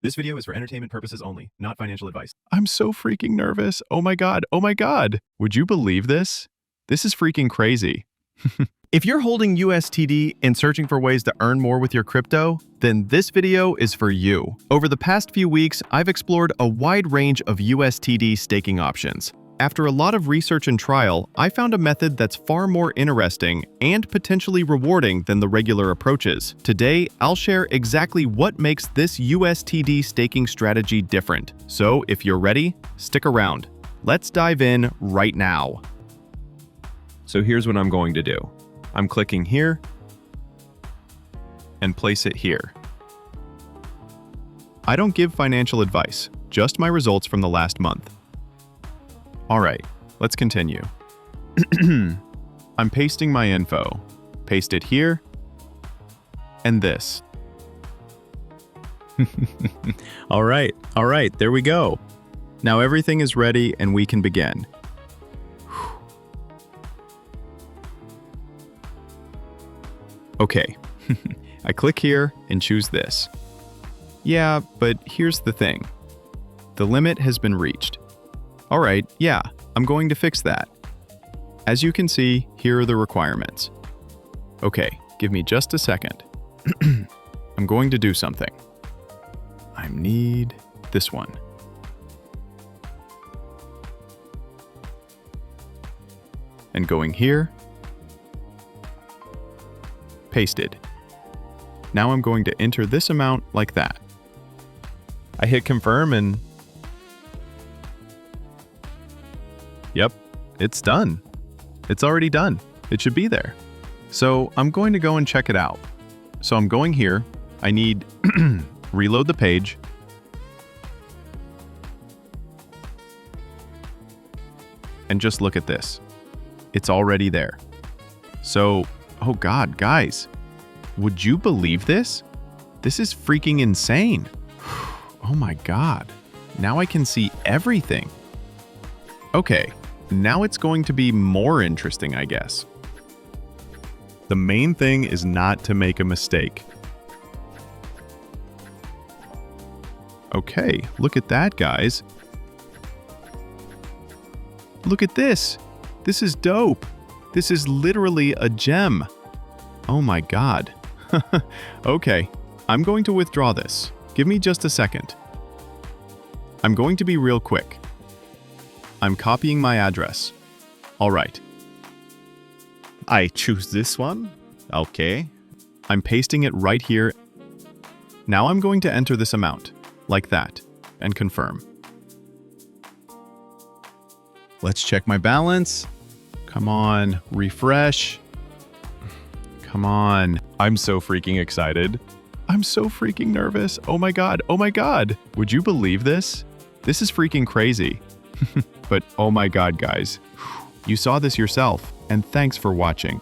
This video is for entertainment purposes only, not financial advice. I'm so freaking nervous. Oh my God. Oh my God. Would you believe this? This is freaking crazy. If you're holding USTD and searching for ways to earn more with your crypto, then this video is for you. Over the past few weeks, I've explored a wide range of USTD staking options. After a lot of research and trial, I found a method that's far more interesting and potentially rewarding than the regular approaches. Today, I'll share exactly what makes this USTD staking strategy different. So if you're ready, stick around. Let's dive in right now. So here's what I'm going to do. I'm clicking here and place it here. I don't give financial advice, just my results from the last month. All right, let's continue. I'm pasting my info. Paste it here and this. All right, there we go. Now everything is ready and we can begin. Okay, I click here and choose this. Yeah, but here's the thing. The limit has been reached. All right, yeah, I'm going to fix that. As you can see, here are the requirements. Okay, give me just a second. I'm going to do something. I need this one. And going here, pasted. Now I'm going to enter this amount like that. I hit confirm and yep, it's done. It's already done. It should be there. So I'm going to go and check it out. So I'm going here. I need reload the page. And just look at this. It's already there. So, oh God, guys, would you believe this? This is freaking insane. Oh my God. Now I can see everything. Okay, now it's going to be more interesting, I guess. The main thing is not to make a mistake. Okay, look at that, guys. Look at this. This is dope. This is literally a gem. Oh my God. Okay, I'm going to withdraw this. Give me just a second. I'm going to be real quick. I'm copying my address. All right. I choose this one. Okay. I'm pasting it right here. Now I'm going to enter this amount, like that, and confirm. Let's check my balance. Come on, refresh. Come on. I'm so freaking excited. I'm so freaking nervous. Oh my God. Oh my God. Would you believe this? This is freaking crazy. But oh my God, guys. You saw this yourself, and thanks for watching.